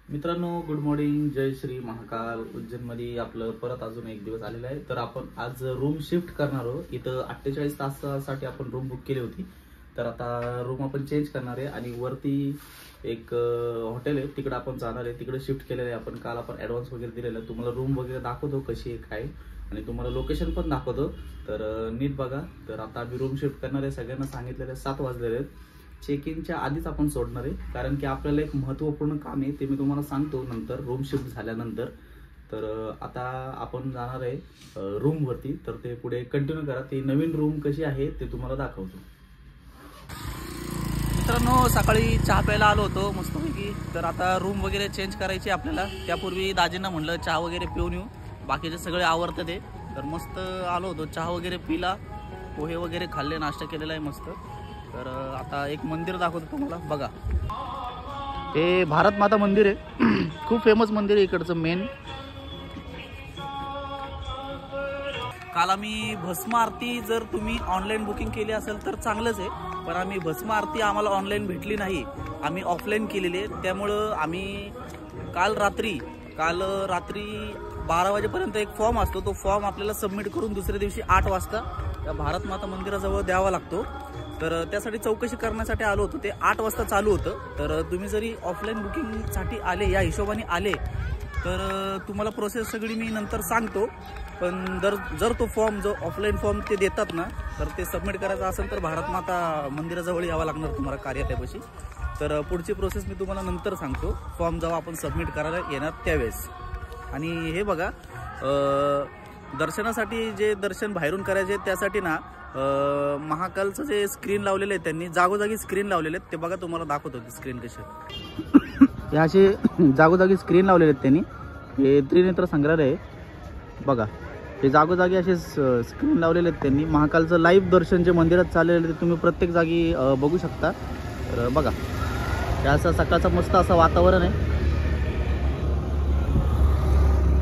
मित्रांनो, good morning. जय श्री महाकाल. उज्जैनमध्ये आपलं परत अजून एक दिवस आलेला आहे. तर आपण आज रूम शिफ्ट करणार आहोत. इथं 48 तासासाठी आपण रूम बुक केली होती. तर आता रूम आपण चेंज करणार आहे आणि वरती एक हॉटेल आहे, तिकडे आपण जाणार आहे. तिकडे शिफ्ट केलेलं आहे आपण. काल आपण ॲडव्हान्स वगैरे दिलेलं आहे. तुम्हाला रूम वगैरे दाखवतो कशी आहे काय, आणि तुम्हाला लोकेशन पण दाखवतो. तर नीट बघा. तर आता आम्ही रूम शिफ्ट करणार आहे. सगळ्यांना सांगितलेलं आहे 7 वाजलेले आहेत. चेक इनच्या आधीच आपण सोडणार आहे, कारण की आपल्याला एक महत्त्वपूर्ण काम आहे, ते मी तुम्हाला सांगतो नंतर रूम शिफ्ट झाल्यानंतर. तर आता आपण जाणार आहे रूमवरती. तर ते पुढे कंटिन्यू करा. ती नवीन रूम कशी आहे ते तुम्हाला दाखवतो. मित्रांनो, सकाळी चहा प्यायला आलो होतो मस्तपैकी. तर आता रूम वगैरे चेंज करायची आपल्याला. त्यापूर्वी दाजींना म्हणलं चहा वगैरे पिऊन येऊ, बाकीचे सगळे आवडतं ते. तर मस्त आलो होतो, चहा वगैरे पिला, पोहे वगैरे खाल्ले, नाश्ता केलेला आहे मस्त. तर आता एक मंदिर दाखवतो तुम्हाला. बघा, हे भारत माता मंदिर आहे. खूप फेमस मंदिर आहे इकडचं मेन. काल आम्ही भस्म आरती, जर तुम्ही ऑनलाईन बुकिंग केली असेल तर चांगलंच आहे, पण आम्ही भस्म आरती आम्हाला ऑनलाईन भेटली नाही, आम्ही ऑफलाईन केलेली आहे. त्यामुळं आम्ही काल रात्री 12 वाजेपर्यंत एक फॉर्म असतो, तो फॉर्म आपल्याला सबमिट करून दुसऱ्या दिवशी 8 वाजता त्या भारत माता मंदिराजवळ द्यावा लागतो. तर त्यासाठी चौकशी करण्यासाठी आलो होतो. ते 8 वाजता चालू होतं. तर तुम्ही जरी ऑफलाईन बुकिंगसाठी आले, या हिशोबाने आले, तर तुम्हाला प्रोसेस सगळी मी नंतर सांगतो. पण जर तो फॉर्म, जो ऑफलाईन फॉर्म ते देतात ना, तर ते सबमिट करायचं असेल तर भारत माता मंदिराजवळ यावं लागणार तुम्हाला, कार्यालयापाशी. तर पुढची प्रोसेस मी तुम्हाला नंतर सांगतो, फॉर्म जेव्हा आपण सबमिट करायला येणार त्यावेळेस. आणि हे बघा, दर्शनासाठी जे दर्शन बाहेरून करायचे त्यासाठी ना महाकालचं जे स्क्रीन लावलेले आहे त्यांनी, जागोजागी स्क्रीन लावलेले आहेत. ते बघा, तुम्हाला दाखवतो की स्क्रीन कशी. हे असे जागोजागी स्क्रीन लावलेले आहेत त्यांनी. हे त्रिनेत्र संग्रहालय आहे बघा. हे जागोजागी असे स्क्रीन लावलेले आहेत त्यांनी. महाकालचं लाईव्ह दर्शन जे मंदिरात चाललेलं ते तुम्ही प्रत्येक जागी बघू शकता. तर बघा, हे असं सकाळचं मस्त असं वातावरण आहे,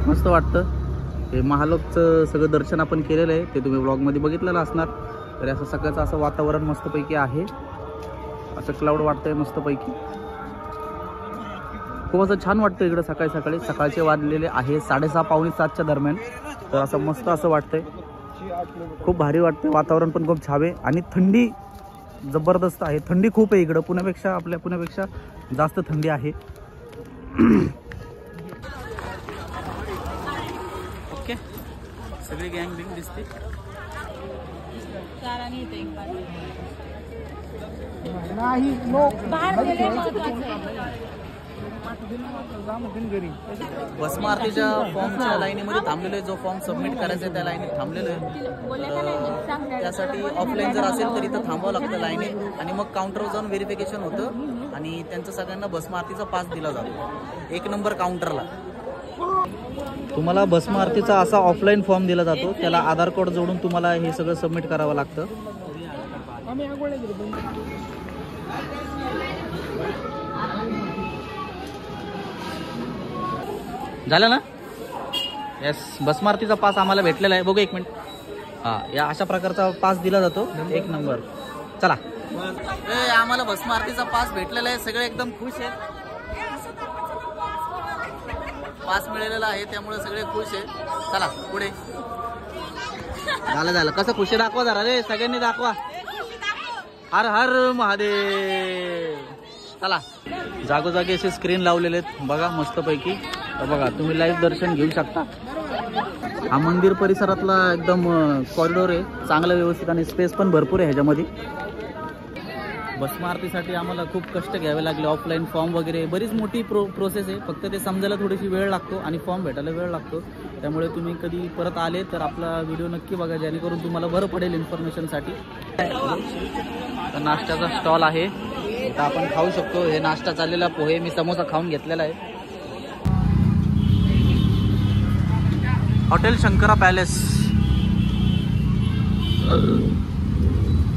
मस्त वाटतं. हे महालोकचं सगळं दर्शन आपण केलेलं आहे, ते तुम्ही व्लॉगमध्ये बघितलेलं असणार. तर असं सकाळचं असं वातावरण मस्तपैकी आहे, असं क्लाउड वाटतंय मस्तपैकी. खूप असं छान वाटतं इकडं सकाळी सकाळी. सकाळचे वाजलेले आहे 6:30 पावणे 7च्या दरम्यान. तर असं मस्त असं वाटतंय, खूप भारी वाटतंय. वातावरण पण खूप छान आहे आणि थंडी जबरदस्त आहे. थंडी खूप आहे इकडं, पुण्यापेक्षा, आपल्या पुण्यापेक्षा जास्त थंडी आहे. ओके, सगळी गँग बिंग दिसते. भस्म आरतीच्या फॉर्मच्या लाईनीमध्ये थांबलेलो आहे. जो फॉर्म सबमिट करायचा आहे त्या लाईनीत थांबलेलो आहे. त्यासाठी ऑफलाईन जर असेल तर इथं थांबावं लागतं लाईनीत, आणि मग काउंटरवर जाऊन व्हेरिफिकेशन होतं आणि त्यांचं सगळ्यांना भस्म आरतीचा पास दिला जातो 1 नंबर काउंटरला. तुम्हाला भस्म आरतीचा असा ऑफलाईन फॉर्म दिला जातो, त्याला आधार कार्ड जोडून तुम्हाला हे सगळं सबमिट करावं लागतं. झालं ना? येस, भस्म आरतीचा पास आम्हाला भेटलेला आहे. बघू एक मिनिट. हां, या अशा प्रकारचा पास दिला जातो 1 नंबर. चला, आम्हाला भस्म आरतीचा पास भेटलेला आहे. सगळे एकदम खुश आहेत. पास मिळालेला आहे त्यामुळे सगळे खुश आहे. चला पुढे. झालं कसं खुशी दाखवा जरा रे, सगळ्यांनी दाखवा. हर हर महादेव. चला, जागोजागी असे स्क्रीन लावलेले आहेत बघा मस्तपैकी. तर बघा, तुम्ही लाईव्ह दर्शन घेऊ शकता. हा मंदिर परिसरातला एकदम कॉरिडोर आहे, चांगलं व्यवस्थित, आणि स्पेस पण भरपूर आहे ह्याच्यामध्ये. भस्म आरतीसाठी आम्हाला खूप कष्ट घ्यावे लागले. ऑफलाईन फॉर्म वगैरे बरीच मोठी प्रोसेस आहे. फक्त ते समजायला थोडीशी वेळ लागतो आणि फॉर्म भेटायला वेळ लागतो. त्यामुळे तुम्ही कधी परत आले तर आपला व्हिडिओ नक्की बघा, जेणेकरून तुम्हाला बरं पडेल इन्फॉर्मेशनसाठी. नाश्त्याचा स्टॉल आहे, तर आपण खाऊ शकतो. हे नाश्ता चाललेला पोहे, मी समोसा खाऊन घेतलेला आहे. Hotel Shankara palace.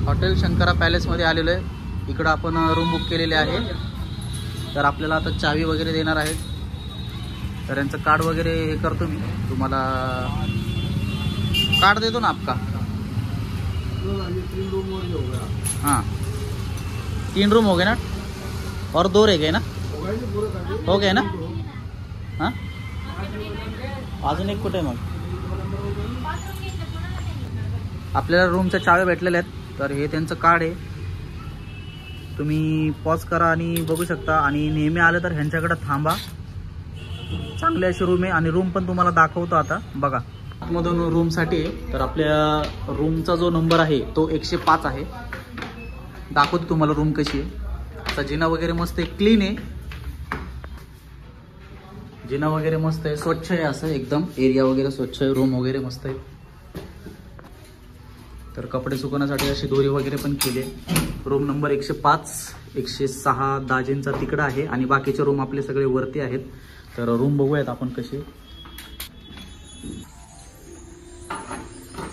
Hotel Shankara पॅलेसमध्ये आलेलो आहे. इकडं आपण रूम बुक केलेले आहे. तर आपल्याला आता चावी वगैरे देणार आहेत. तर यांचं कार्ड वगैरे हे करतो मी तुम्हाला. कार्ड देतो ना आपका. हाँ, 3 रूम हो गए ना, और 2 रह गए ना, हो गए ना. हां अजून एक कुठे आहे मग? आपल्याला रूमच्या चाव्या भेटलेल्या आहेत. तर हे त्यांचं कार्ड आहे, तुम्ही पॉज करा आणि बघू शकता. आणि नेहमी आलं तर ह्यांच्याकडे थांबा. चांगली अशी रूम आहे आणि रूम पण तुम्हाला दाखवतो आता बघा. आतमधून रूमसाठी आहे. तर आपल्या रूमचा जो नंबर आहे तो 105 आहे. दाखवतो तुम्हाला रूम कशी आहे. आता जिना वगैरे मस्त आहे, क्लीन आहे. जिना वगैरे मस्त आहे, स्वच्छ आहे, असं एकदम एरिया वगैरे स्वच्छ आहे. रूम वगैरे मस्त आहे. तर कपडे सुकवण्यासाठी अशी दोरी वगैरे पण केली आहे. रूम नंबर 105, 106 दाजींचा तिकडं आहे आणि बाकीचे रूम आपले सगळे वरती आहेत. तर रूम बघूयात आपण कशी.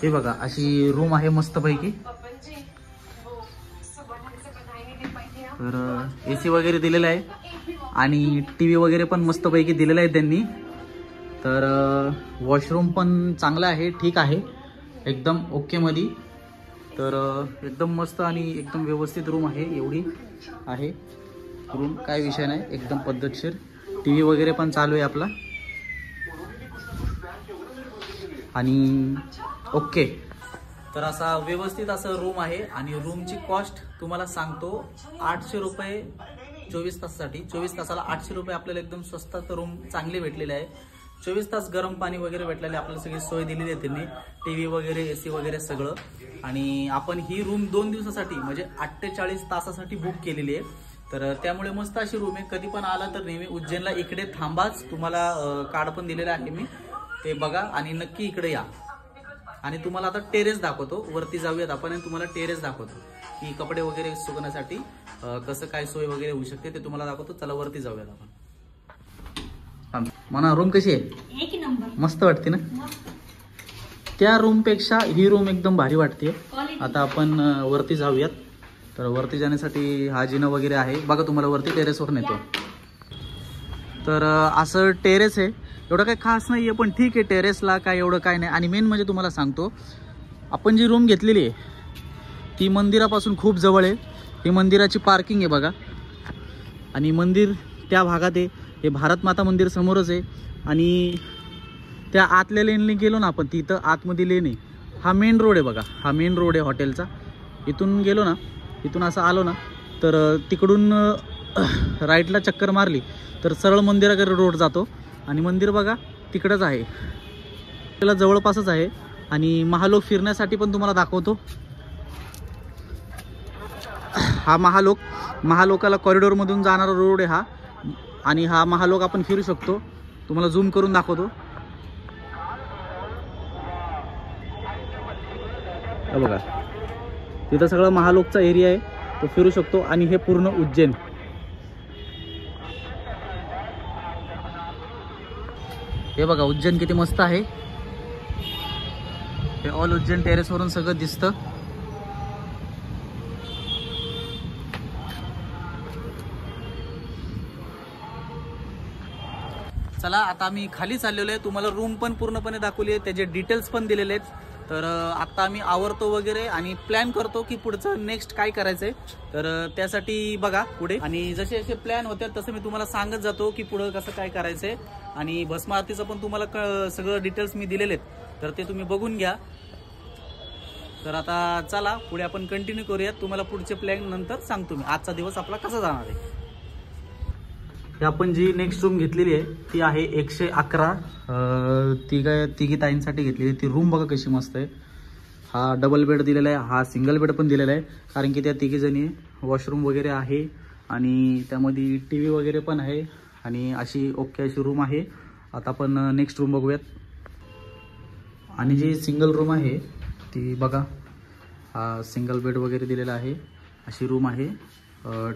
हे बघा अशी रूम आहे मस्तपैकी. तर AC वगैरे दिलेला आहे आणि TV वगैरे पण मस्तपैकी दिलेला आहे त्यांनी. तर वॉशरूम पण चांगला आहे, ठीक आहे, एकदम ओके मध्ये. तर एकदम मस्त आणि एकदम व्यवस्थित रूम आहे. एवढी आहे रूम, काय विषय नाही, एकदम पद्धतशीर. TV वगैरे पण चालू आहे आपला आणि ओके. तर असा व्यवस्थित असं रूम आहे आणि रूमची कॉस्ट तुम्हाला सांगतो 800 रुपये 24 तासासाठी. 24 तासाला 800 रुपये आपल्याला एकदम स्वस्तात रूम चांगली भेटलेली आहे. 24 तास गरम पाणी वगैरे भेटलेले, आपल्याला सगळी सोय दिलेली आहे त्यांनी. TV वगैरे AC वगैरे सगळं. आणि आपण ही रूम 2 दिवसासाठी म्हणजे 48 तासासाठी बुक केलेली आहे. तर त्यामुळे मस्त अशी रूम आहे. कधी पण आला तर नेहमी उज्जैनला इकडे थांबाच. तुम्हाला कार्ड पण दिलेलं आहे मी, ते बघा आणि नक्की इकडे या. आणि तुम्हाला आता टेरेस दाखवतो, वरती जाऊयात आपण आणि तुम्हाला टेरेस दाखवतो की कपडे वगैरे सुकण्यासाठी कसं काय सोय वगैरे होऊ शकते ते तुम्हाला दाखवतो. चला वरती जाऊयात आपण. म्हणा रूम कशी आहे? एक नंबर, मस्त वाटते ना. त्या रूम पेक्षा ही रूम एकदम भारी वाटते. आता आपण वरती जाऊयात. तर वरती जाण्यासाठी हा जिना वगैरे आहे बघा, तुम्हाला वरती टेरेसवर नेतो. तर असं टेरेस आहे, एवढं काही खास नाही आहे पण ठीक आहे. टेरेसला काय एवढं काय नाही. आणि मेन म्हणजे तुम्हाला सांगतो, आपण जी रूम घेतलेली आहे ती मंदिरापासून खूप जवळ आहे. ही मंदिराची पार्किंग आहे बघा आणि मंदिर त्या भागात आहे. हे भारत माता मंदिर समोरच आहे आणि त्या आतल्या लेनने गेलो ना आपण, तिथं आतमध्ये लेन आहे. हा मेन रोड आहे बघा, हा मेन रोड आहे हॉटेलचा. इथून गेलो ना, इथून असं आलो ना तर तिकडून राईटला चक्कर मारली तर सरळ मंदिराकडे रोड जातो आणि मंदिर बघा तिकडंच आहे, त्याला जवळपासच आहे. आणि महालोक फिरण्यासाठी पण तुम्हाला दाखवतो. हा महालोकाला कॉरिडॉरमधून जाणारा रोड आहे हा. आणि हा महालोक आपण फिरू शकतो, तुम्हाला झूम करून दाखवतो. बघा तिथं सगळं महालोकचा एरिया आहे, तो फिरू शकतो. आणि हे पूर्ण उज्जैन, हे बघा उज्जैन किती मस्त आहे. हे ऑल उज्जैन टेरेसवरून सगळं दिसतं. चला आता आम्ही खाली चाललेलो आहे. तुम्हाला रूम पण पूर्णपणे दाखवली आहे, त्याचे डिटेल्स पण दिलेले आहेत. तर आता आम्ही आवरतो वगैरे आणि प्लॅन करतो की पुढचं नेक्स्ट काय करायचंय. तर त्यासाठी बघा पुढे, आणि जसे जसे प्लॅन होते तसं मी तुम्हाला सांगत जातो की पुढं कसं काय करायचंय. आणि भस्म आरतीचं पण तुम्हाला सगळं डिटेल्स मी दिलेले आहेत, तर ते तुम्ही बघून घ्या. तर आता चला पुढे आपण कंटिन्यू करूयात. तुम्हाला पुढचे प्लॅन नंतर सांगतो मी, आजचा दिवस आपला कसा जाणार आहे. आपण जी नेक्स्ट रूम घेतलेली आहे ती आहे 111. तिघी ताईंसाठी घेतलेली ती रूम बघा कशी मस्त आहे. हा डबल बेड दिलेला आहे, हा सिंगल बेड पण दिलेला आहे, कारण की त्या तिघी जणी वॉशरूम वगैरे आहे आणि त्यामध्ये TV वगैरे पण आहे आणि अशी ओके अशी रूम आहे. आता आपण नेक्स्ट रूम बघूयात. आणि जी सिंगल रूम आहे ती बघा, हा सिंगल बेड वगैरे दिलेला आहे, अशी रूम आहे.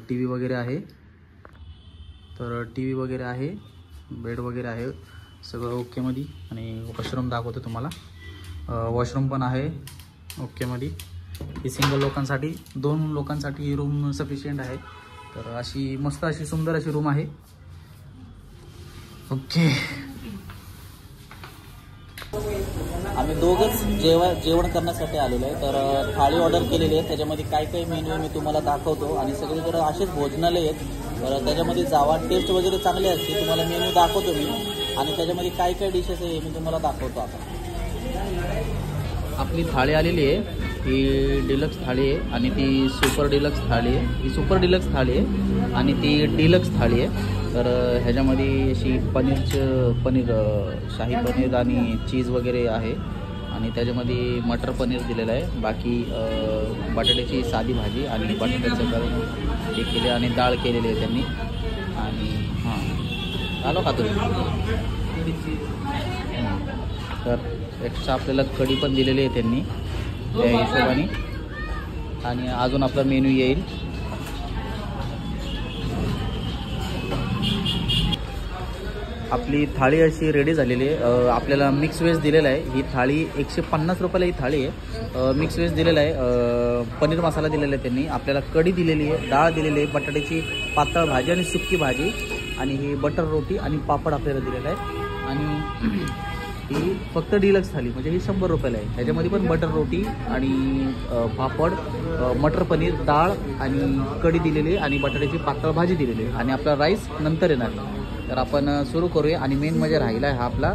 TV वगैरे आहे, तर TV वगैरे आहे, बेड वगैरे आहे, सगळं ओकेमध्ये. आणि वॉशरूम दाखवतो तुम्हाला, वॉशरूम पण आहे ओकेमध्ये. ही सिंगल लोकांसाठी, 2 लोकांसाठी ही रूम सफिशियंट आहे. तर अशी मस्त अशी सुंदर अशी रूम आहे. ओके, आम्ही दोघंच जेवण करण्यासाठी आलेलो आहे. तर थाळी ऑर्डर केलेली आहे, त्याच्यामध्ये काय काय मेन्यू मी तुम्हाला दाखवतो. आणि सगळीकडे असेच भोजनालय आहेत तर त्याच्यामध्ये जावा, टेस्ट वगैरे चांगली असते. तुम्हाला मेनू दाखवतो मी आणि त्याच्यामध्ये काय काय डिशेस आहे मी तुम्हाला दाखवतो. आता आपली थाळी आलेली आहे, ही डिलक्स थाळी आहे आणि ती सुपर डिलक्स थाळी आहे. ही सुपर डिलक्स थाळी आहे आणि ती डिलक्स थाळी आहे. तर ह्याच्यामध्ये अशी पनीर शाही पनीर आणि चीज वगैरे आहे आणि त्याच्यामध्ये मटर पनीर दिलेलं आहे. बाकी बटाट्याची साधी भाजी आणि बटाट्याचं करून हे केले आणि डाळ केलेली आहे त्यांनी. आणि हां आलो खातो. तर एक्स्ट्रा आपल्याला कढी पण दिलेली आहे त्यांनी त्या हिशोबाने. आणि अजून आपला मेनू येईल. आपली थाळी अशी रेडी झालेली आहे. आपल्याला मिक्स व्हेज दिलेला आहे. ही थाळी 150 रुपयाला ही थाळी आहे. मिक्स व्हेज दिलेला आहे, पनीर मसाला दिलेला आहे त्यांनी. आपल्याला कढी दिलेली आहे, डाळ दिलेली आहे, बटाट्याची पातळ भाजी आणि सुक्की भाजी आणि ही बटर रोटी आणि पापड आपल्याला दिलेला आहे. आणि ही फक्त डिलक्स थाळी म्हणजे ही 100 रुपयाला आहे. ह्याच्यामध्ये पण बटर रोटी आणि पापड, मटर पनीर, डाळ आणि कढी दिलेली आहे आणि बटाट्याची पातळ भाजी दिलेली आहे आणि आपला राईस नंतर येणार. तर आपण सुरू करूया. आणि मेन म्हणजे राहिला आहे हा आपला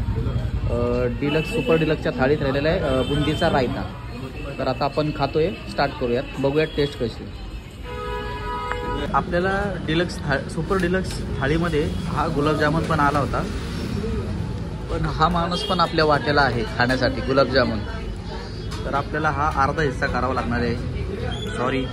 डिलक्स सुपर डिलक्सच्या थाळीत राहिलेला आहे बुंदीचा रायता. तर आता आपण खातोय, स्टार्ट करूयात, बघूयात टेस्ट कशी. आपल्याला सुपर डिलक्स थाळीमध्ये हा गुलाबजामुन पण आला होता, पण हा माणूस पण आपल्या वाट्याला आहे खाण्यासाठी गुलाबजामुन. तर आपल्याला हा अर्धा हिस्सा करावा लागणार आहे. सॉरी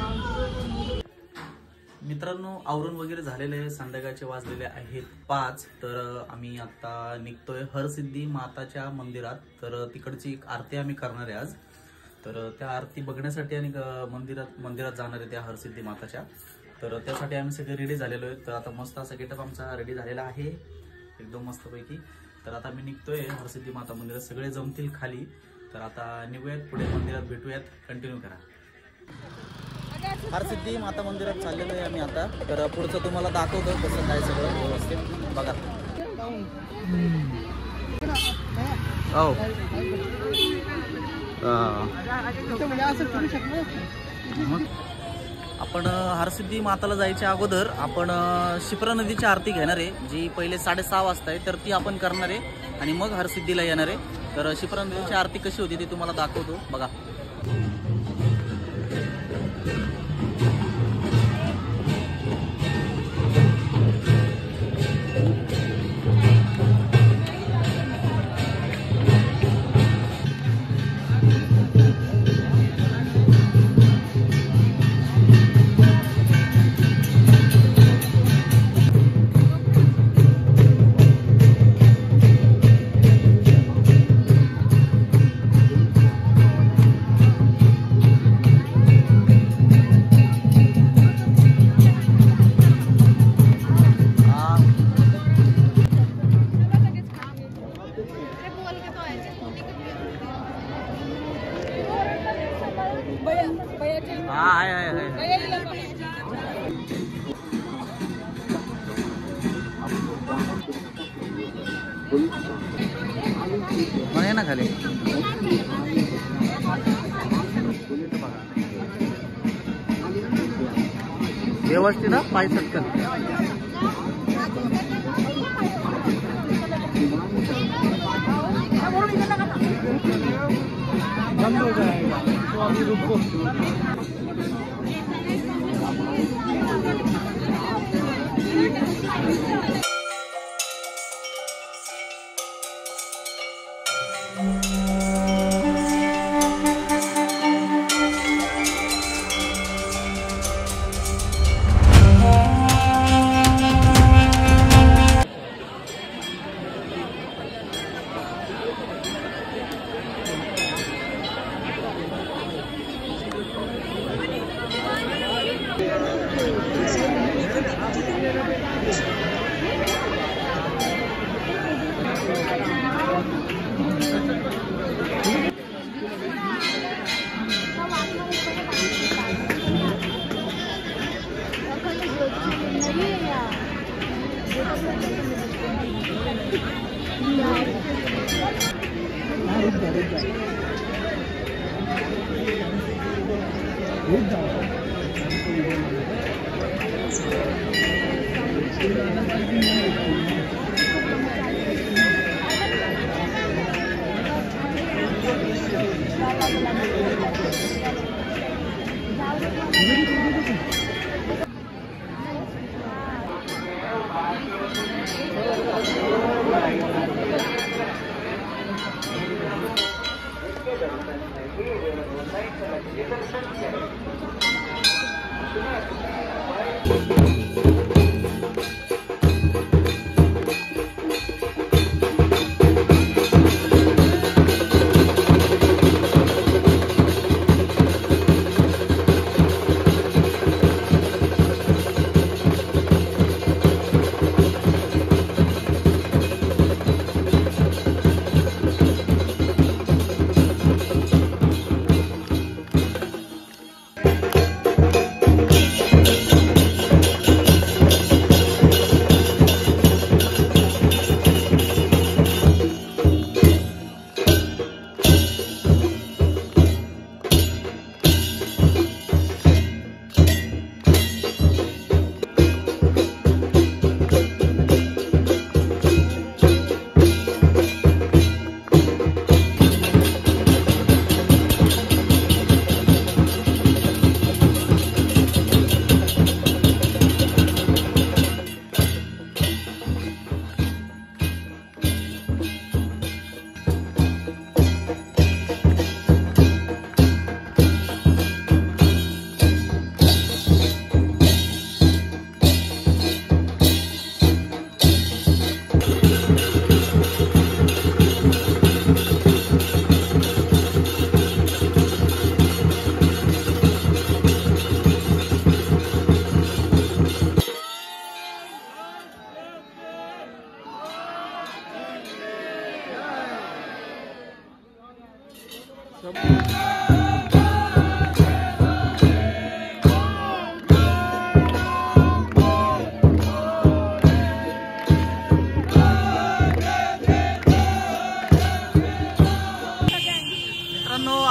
मित्रांनो, आवरून वगैरे झालेले आहे. संध्याकाळचे वाजलेले आहेत 5. तर आम्ही आता निघतोय हरसिद्धी माताच्या मंदिरात. तर तिकडची एक आरती आम्ही करणार आहे आज. तर त्या आरती बघण्यासाठी आणि मंदिरात जाणार आहे त्या हरसिद्धी माताच्या. तर त्यासाठी आम्ही सगळे रेडी झालेलो आहे. तर आता मस्त असा गेटअप आमचा रेडी झालेला आहे एकदम मस्तपैकी. तर आता मी निघतोय हरसिद्धी माता मंदिरात. सगळे जमतील खाली. तर आता निघूयात, पुढे मंदिरात भेटूयात. कंटिन्यू करा. हरसिद्धी माता मंदिरात चाललेलो आहे आम्ही आता. तर पुढचं तुम्हाला दाखवतो कसं काय सगळं व्यवस्थित बघा. हो आपण हरसिद्धी माताला जायच्या अगोदर आपण शिप्रा नदीची आरती घेणार आहे, जी पहिले 6:30 वाजता आहे. तर ती आपण करणार आहे आणि मग हरसिद्धीला येणार आहे. तर शिप्रा नदीची आरती कशी होती ती तुम्हाला दाखवतो बघा. आहे ना खाली व्यवस्थित पाय सटकन. बंद हो जाएगा तो अभी रुको.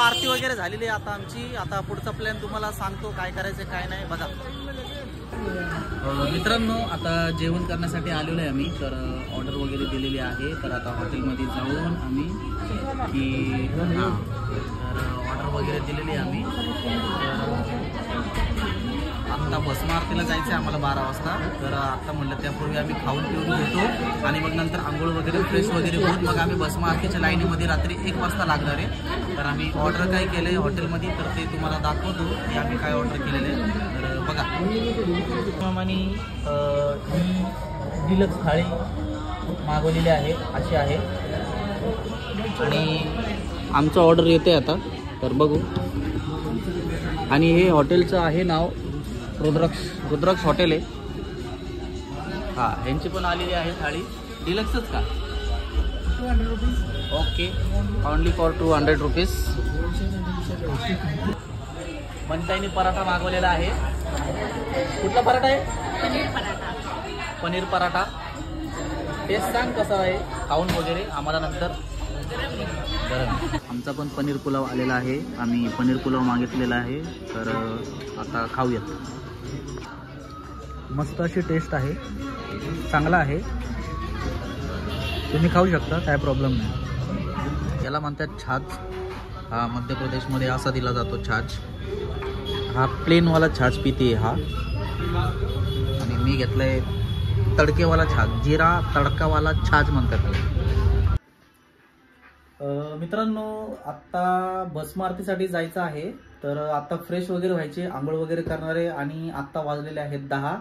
आरती वगैरे झालेली आहे आता आमची. आता पुढचा प्लॅन तुम्हाला सांगतो काय करायचं काय नाही. बघा मित्रांनो, आता जेवण करण्यासाठी आलेलो आहे आम्ही. तर ऑर्डर वगैरे दिलेली आहे. तर आता हॉटेलमध्ये जाऊन आम्ही की तर ऑर्डर वगैरे दिलेली आहे आम्ही. आत्ता भस्म आरतीला जायचं आहे आम्हाला 12 वाजता. तर आत्ता म्हणलं त्यापूर्वी आम्ही खाऊन पिऊन घेतो आणि मग नंतर आंघोळ वगैरे फ्रेश वगैरे होऊन मग आम्ही भस्म आरतीच्या लाईनीमध्ये रात्री 1 वाजता लागणार आहे. तर आम्ही ऑर्डर काय केलं आहे हॉटेलमध्ये तर ते तुम्हाला दाखवतो की आम्ही काय ऑर्डर केलेलं आहे. तर बघा आणि ही डिलक्स थाळी मागवलेली आहे अशी आहे आणि आमचं ऑर्डर येते आता. तर बघू. आणि हे हॉटेलचं आहे नाव रुद्राक्ष हॉटेल आहे. हां, ह्यांची पण आलेली आहे थाळी. डिलक्सच का? 200 rupees. Okay, only for 200 rupees. मनताईने पराठा मागवलेला आहे. कुठला पराठा आहे? पनीर पराठा. पनीर पराठा. टेस्ट सांग कसं आहे खाऊन वगैरे आम्हाला नंतर. गरम. आमचा पण पनीर पुलाव आलेला आहे. आम्ही पनीर पुलाव मागितलेला आहे. तर आता खाऊयात. मस्त अशी टेस्ट आहे, चांगला आहे, तुम्ही खाऊ शकता, काय प्रॉब्लेम नाही. याला म्हणतात छाछ. हा मध्य प्रदेशमध्ये असा दिला जातो छाछ. हा प्लेनवाला छाछ पिते हा. आणि मी घेतलाय तडकेवाला छाछ, जिरा तडकावाला छाछ म्हणतात. मित्रांनो, आत्ता भस्म आरतीसाठी जायचं आहे. तर आत्ता फ्रेश वगैरे व्हायचे, आंघोळ वगैरे करणारे आणि आत्ता वाजलेले आहेत 10.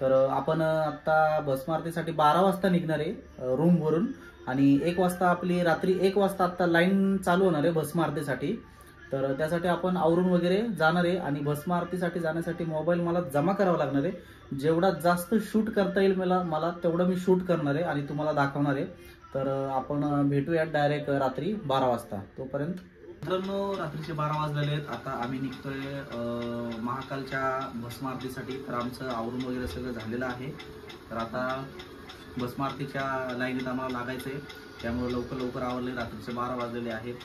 तर आपण आत्ता भस्म आरतीसाठी 12 वाजता निघणार आहे रूमवरून आणि 1 वाजता आपली रात्री 1 वाजता आत्ता लाईन चालू होणार आहे भस्म आरतीसाठी. तर त्यासाठी आपण आवरून वगैरे जाणार आहे आणि भस्म आरतीसाठी जाण्यासाठी मोबाईल मला जमा करावा लागणार आहे. जेवढा जास्त शूट करता येईल मला तेवढं मी शूट करणार आहे आणि तुम्हाला दाखवणार आहे. तर आपण भेटूयात डायरेक्ट रात्री 12 वाजता. तोपर्यंत मित्रांनो, रात्रीचे 12 वाजलेले आहेत. आता आम्ही निघतोय महाकालच्या भस्म आरतीसाठी. तर आमचं आवरून वगैरे सगळं झालेलं आहे. तर आता भस्म आरतीच्या लाईनीत आम्हाला लागायचं आहे, त्यामुळे लवकर आवरले. रात्रीचे 12 वाजलेले आहेत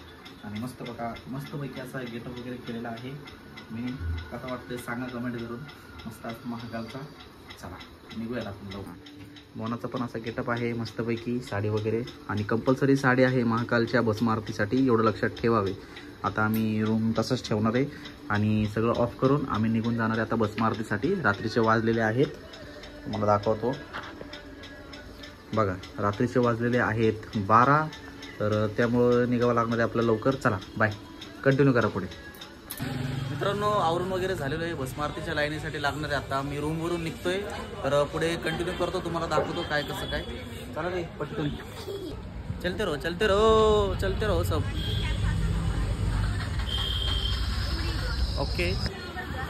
आणि मस्तपैकी असा गेटअप वगैरे केलेला आहे. मी कसं वाटतं सांगा कमेंट करून. मस्त असं महाकालचा. चला निघूयात आपण लवकर. बोनाचा पण असा गेटअप आहे मस्तपैकी, साडी वगैरे आणि कंपल्सरी साडी आहे महाकालच्या भस्म आरतीसाठी, एवढं लक्षात ठेवावे. आता आम्ही रूम तसंच ठेवणार आहे आणि सगळं ऑफ करून आम्ही निघून जाणार आहे आता भस्म आरतीसाठी. रात्रीचे वाजलेले आहेत, तुम्हाला दाखवतो. बघा रात्रीचे वाजलेले आहेत 12, तर त्यामुळं निघावं लागणार आहे आपल्याला लवकर. चला बाय, कंटिन्यू करा पुढे. मित्रांनो आवरून वगैरे झालेलं आहे, भस्मारतीच्या लाईनीसाठी लागणार आहे. आता मी रूमवरून निघतोय, तर पुढे कंटिन्यू करतो, तुम्हाला दाखवतो काय कसं काय. चला रे पटकन, चलते रहो चलते रहो चलते रहो सब. ओके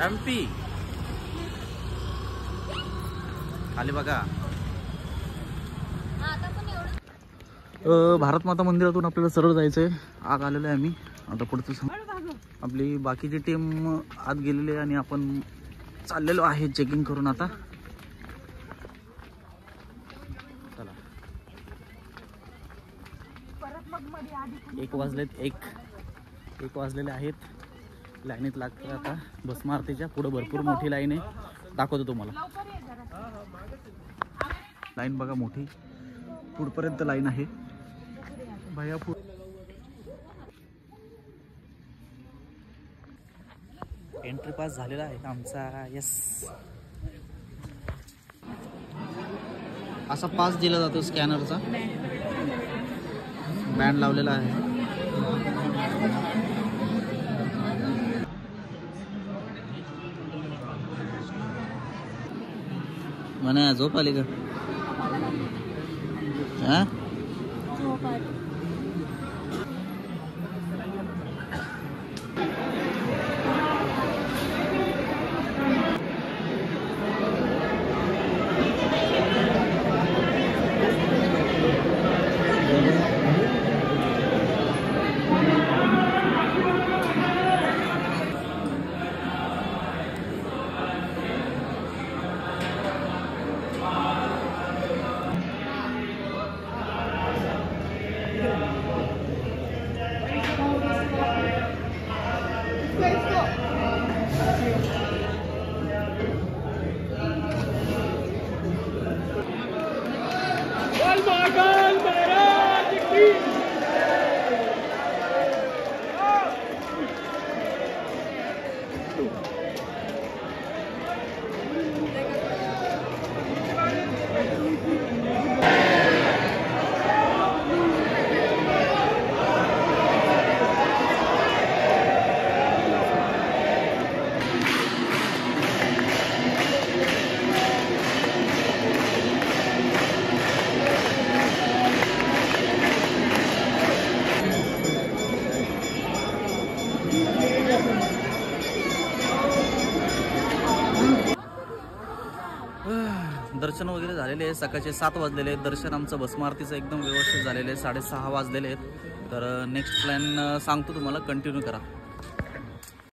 MP खाली बघा. भारत माता मंदिरातून आपल्याला सरळ जायचंय. आत आलेलो आहे आम्ही. आता पुढचं आपली बाकीची टीम आत गेलेली आहे आणि आपण चाललेलो आहे चेकिंग करून. आता चला, 1 वाजलेले आहेत. लाईनीत लागते आता भस्मारतीच्या. पुढे भरपूर मोठी लाईन आहे, दाखवतो तुम्हाला. लाईन बघा मोठी, पुढपर्यंत लाईन आहे भैया. एंट्री पास झालेला आहे आमचा. यस, असा पास दिला जातो स्कॅनरचा. बँड लावलेला आहे. म्हणा झोप आली का? हा दर्शन वगैरे झालेले आहे. सकाळचे 7 वाजलेले आहेत. दर्शन आमचं भस्मारतीचं एकदम व्यवस्थित झालेलं आहे. 6:30 वाजलेले आहेत. तर नेक्स्ट प्लॅन सांगतो तुम्हाला, कंटिन्यू करा.